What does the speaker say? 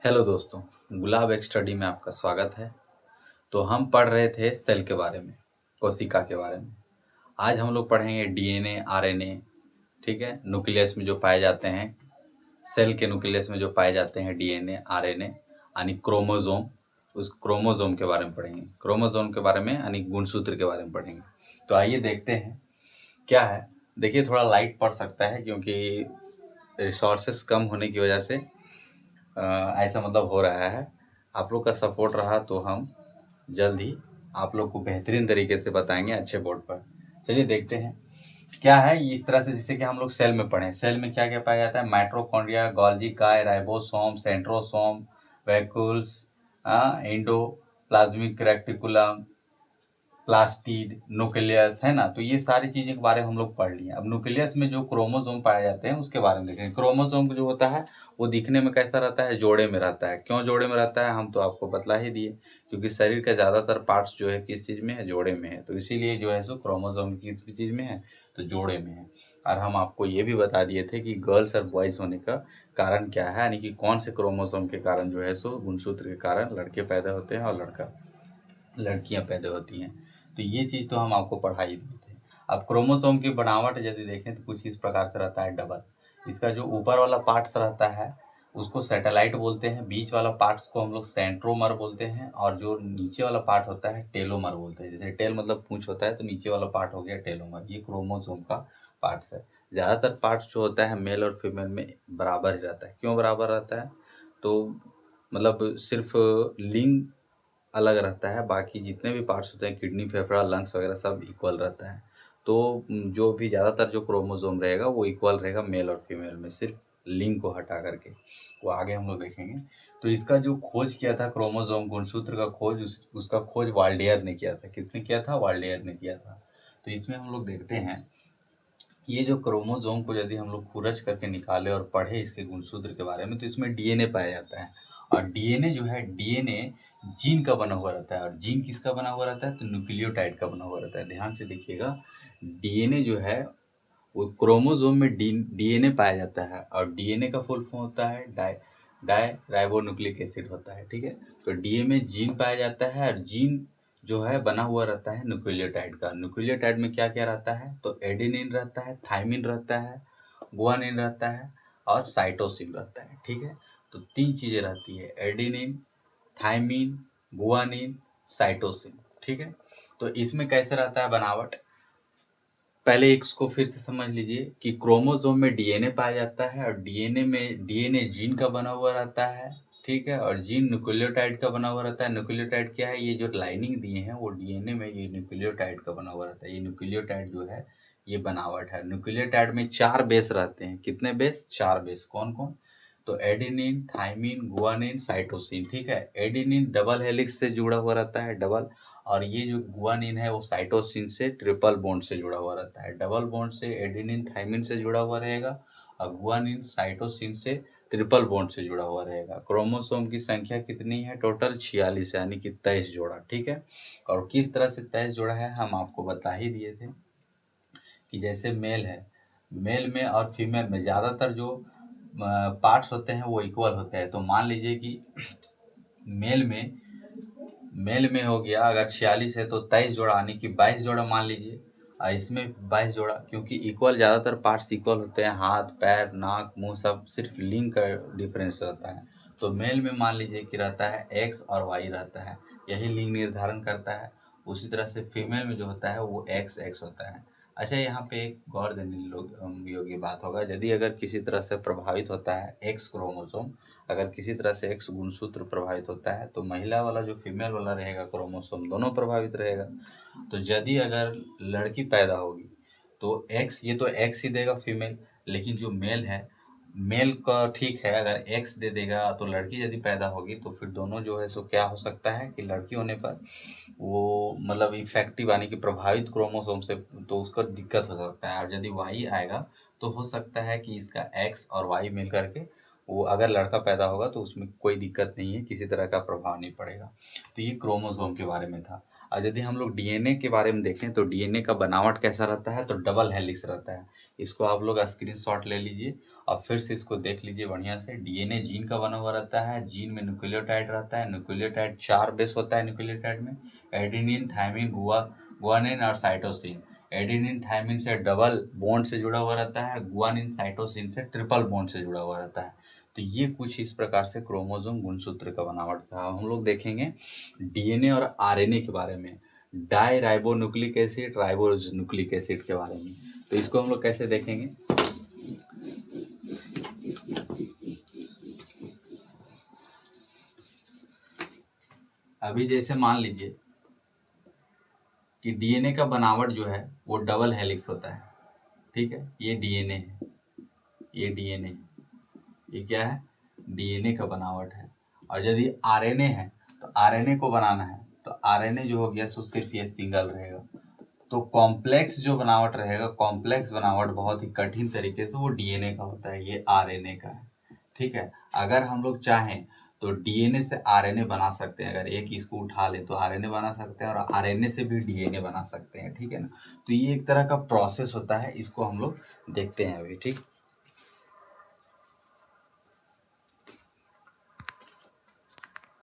Hello दोस्तों, गुलाब एक study में आपका स्वागत है। तो हम पढ़ रहे थे सेल के बारे में, कोशिका के बारे में। आज हम लोग पढ़ेंगे डीएनए, आरएनए, ठीक है। न्यूक्लियस में जो पाए जाते हैं, सेल के न्यूक्लियस में जो पाए जाते हैं डीएनए, आरएनए यानी क्रोमोसोम, उस क्रोमोसोम के बारे में पढ़ेंगे। क्रोमोसोम के बारे में यानी गुणसूत्र के बारे में पढ़ेंगे। तो आइए देखते हैं क्या है। देखिए, थोड़ा लाइट पड़ सकता है क्योंकि रिसोर्सेस कम होने की वजह से ऐसा मतलब हो रहा है। आप लोग का सपोर्ट रहा तो हम जल्द ही आप लोग को बेहतरीन तरीके से बताएंगे अच्छे बोर्ड पर। चलिए देखते हैं क्या है। इस तरह से जैसे कि हम लोग सेल में पढ़ें, सेल में क्या क्या पाया जाता है? माइटोकॉन्ड्रिया, गोल्गी काय, ribosome, centrosome, vacuoles, endoplasmic reticulum, plastid, nucleus, है ना। तो ये सारी चीज़ों के बारे में हम लोग पढ़ लिए। अब न्यूक्लियस में जो क्रोमोसोम पाए जाते हैं उसके बारे में देखेंगे। क्रोमोसोम जो होता है वो दिखने में कैसा रहता है? जोड़े में रहता है। क्यों जोड़े में रहता है हम तो आपको बतला ही दिए, क्योंकि शरीर का ज़्यादातर पार्ट्स जो है किस चीज़ में है? जोड़े में है। तो इसीलिए जो है सो क्रोमोसोम किस चीज़ में है? तो जोड़े में है। और हम आपको ये भी बता दिए थे कि गर्ल्स और बॉयज़ होने का कारण क्या है, यानी कि कौन से क्रोमोसोम के कारण जो है सो गुणसूत्र के कारण लड़के पैदा होते हैं और लड़कियां पैदा होती हैं। तो ये चीज़ तो हम आपको पढ़ा ही दिए थे। अब क्रोमोसोम की बनावट यदि देखें तो कुछ इस प्रकार से रहता है। डबल, इसका जो ऊपर वाला पार्ट्स रहता है उसको सैटेलाइट बोलते हैं, बीच वाला पार्ट्स को हम लोग सेंट्रोमर बोलते हैं, और जो नीचे वाला पार्ट होता है टेलोमर बोलते हैं। जैसे टेल मतलब पूंछ होता है तो नीचे वाला पार्ट हो गया टेलोमर। ये क्रोमोसोम का पार्ट्स है। ज़्यादातर पार्ट्स जो होता है मेल और फीमेल में बराबर ही रहता है। क्यों बराबर रहता है? तो मतलब सिर्फ लिंग अलग रहता है, बाकी जितने भी पार्ट्स होते हैं किडनी, फेफड़ा, लंग्स वगैरह सब इक्वल रहता है। तो जो भी ज़्यादातर जो क्रोमोसोम रहेगा वो इक्वल रहेगा मेल और फीमेल में, सिर्फ लिंग को हटा करके। वो आगे हम लोग देखेंगे। तो इसका जो खोज किया था क्रोमोसोम गुणसूत्र का खोज, उसका खोज वाल्डेयर ने किया था। किसने किया था? वाल्डेयर ने किया था। तो इसमें हम लोग देखते हैं ये जो क्रोमोसोम को यदि हम लोग खुरच करके निकाले और पढ़े इसके गुणसूत्र के बारे में, तो इसमें डीएनए पाया जाता है। और डीएनए जो है, डीएनए जीन का बना हुआ रहता है। और जीन किसका बना हुआ रहता है? तो न्यूक्लियोटाइड का बना हुआ रहता है। ध्यान से देखिएगा, डीएनए जो है वो क्रोमोसोम में डीएनए पाया जाता है, और डीएनए का फुल फॉर्म होता है डाई डाई राइबोन्यूक्लिक एसिड होता है, ठीक है। तो डीएनए में जीन पाया जाता है, और जीन जो है बना हुआ रहता है न्यूक्लियोटाइड का। न्यूक्लियोटाइड में क्या क्या रहता है? तो एडेनिन रहता है, थाइमिन रहता है, गुआनिन रहता है, और साइटोसिन रहता है, ठीक है। तो तीन चीज़ें रहती है, एडेनिन, थाइमिन, गुआनिन, साइटोसिन, ठीक है। तो इसमें कैसे रहता है बनावट? पहले इसको फिर से समझ लीजिए कि क्रोमोसोम में डीएनए पाया जाता है, और डीएनए जीन का बना हुआ रहता है, ठीक है। और जीन न्यूक्लियोटाइड का बना हुआ रहता है। न्यूक्लियोटाइड क्या है? ये जो लाइनिंग दिए हैं वो डीएनए में ये न्यूक्लियोटाइड का बना हुआ रहता है। ये न्यूक्लियोटाइड जो है ये बनावट है। न्यूक्लियोटाइड में 4 बेस रहते हैं। कितने बेस? 4 बेस। कौन कौन? तो एडेनिन, थाइमिन, गुआनिन, साइटोसिन, ठीक है। एडेनिन डबल हेलिक्स से जुड़ा हुआ रहता है, डबल। और ये जो गुआनिन है वो साइटोसिन से ट्रिपल बॉन्ड से जुड़ा हुआ रहता है। डबल बॉन्ड से एडेनिन थाइमिन से जुड़ा हुआ रहेगा, और गुआनिन साइटोसिन से ट्रिपल बॉन्ड से जुड़ा हुआ रहेगा। क्रोमोसोम की संख्या कितनी है? टोटल 46, यानी कि 23 जोड़ा, ठीक है। और किस तरह से 23 जोड़ा है हम आपको बता ही दिए थे कि जैसे मेल है, मेल में और फीमेल में ज़्यादातर जो पार्ट्स होते हैं वो इक्वल होते हैं। तो मान लीजिए कि मेल में मेल में हो गया, अगर 46 है तो 23 जोड़ा, यानी कि 22 जोड़ा मान लीजिए। इसमें 22 जोड़ा, क्योंकि इक्वल ज़्यादातर पार्ट्स इक्वल होते हैं। हाथ, पैर, नाक, मुंह सब सिर्फ लिंग का डिफरेंस रहता है। तो मेल में मान लीजिए कि रहता है एक्स और वाई रहता है, यही लिंग निर्धारण करता है। उसी तरह से फीमेल में जो होता है वो एक्स एक्स होता है। अच्छा, यहाँ पे एक गौर देने योग्य बात होगा, यदि अगर किसी तरह से प्रभावित होता है एक्स क्रोमोसोम, अगर किसी तरह से एक्स गुणसूत्र प्रभावित होता है तो महिला वाला जो फीमेल वाला रहेगा क्रोमोसोम दोनों प्रभावित रहेगा। तो यदि अगर लड़की पैदा होगी तो एक्स, ये तो एक्स ही देगा फीमेल, लेकिन जो मेल है, मेल का ठीक है, अगर एक्स दे देगा तो लड़की यदि पैदा होगी तो फिर दोनों जो है सो क्या हो सकता है कि लड़की होने पर वो मतलब इफेक्टिव यानी कि प्रभावित क्रोमोसोम से तो उसको दिक्कत हो सकता है। और यदि वाई आएगा तो हो सकता है कि इसका एक्स और वाई मिल करके वो अगर लड़का पैदा होगा तो उसमें कोई दिक्कत नहीं है, किसी तरह का प्रभाव नहीं पड़ेगा। तो ये क्रोमोसोम के बारे में था। और यदि हम लोग डीएनए के बारे में देखें तो डीएनए का बनावट कैसा रहता है? तो डबल हेलिक्स रहता है। इसको आप लोग स्क्रीनशॉट ले लीजिए अब फिर से इसको देख लीजिए बढ़िया से। डीएनए जीन का बना हुआ रहता है, जीन में न्यूक्लियोटाइड रहता है, न्यूक्लियोटाइड 4 बेस होता है न्यूक्लियोटाइड में, एडेनिन, थायमिन, गुआनिन और साइटोसिन। एडेनिन थायमिन से डबल बॉन्ड से जुड़ा हुआ रहता है, गुआनिन साइटोसिन से ट्रिपल बॉन्ड से जुड़ा हुआ रहता है। तो ये कुछ इस प्रकार से क्रोमोसोम गुणसूत्र का बनावट था। हम लोग देखेंगे डीएनए और आरएनए के बारे में, डाई ribonucleic acid, ribonucleic acid के बारे में। तो इसको हम लोग कैसे देखेंगे? अभी जैसे मान लीजिए कि डीएनए का बनावट जो है वो डबल हेलिक्स होता है, ठीक है। ये डीएनए है, ये डीएनए है, ये क्या है? डीएनए का बनावट है। और यदि आरएनए है तो आरएनए को बनाना है तो आरएनए जो हो गया सो सिर्फ ये सिंगल रहेगा। तो कॉम्प्लेक्स जो बनावट रहेगा, कॉम्प्लेक्स बनावट बहुत ही कठिन तरीके से वो डीएनए का होता है, ये आरएनए का है, ठीक है। अगर हम लोग चाहें तो डीएनए से आरएनए बना सकते हैं। अगर एक इसको उठा ले तो आरएनए बना सकते हैं और आरएनए से भी डीएनए बना सकते हैं, ठीक है ना। तो ये एक तरह का प्रोसेस होता है, इसको हम लोग देखते हैं अभी, ठीक।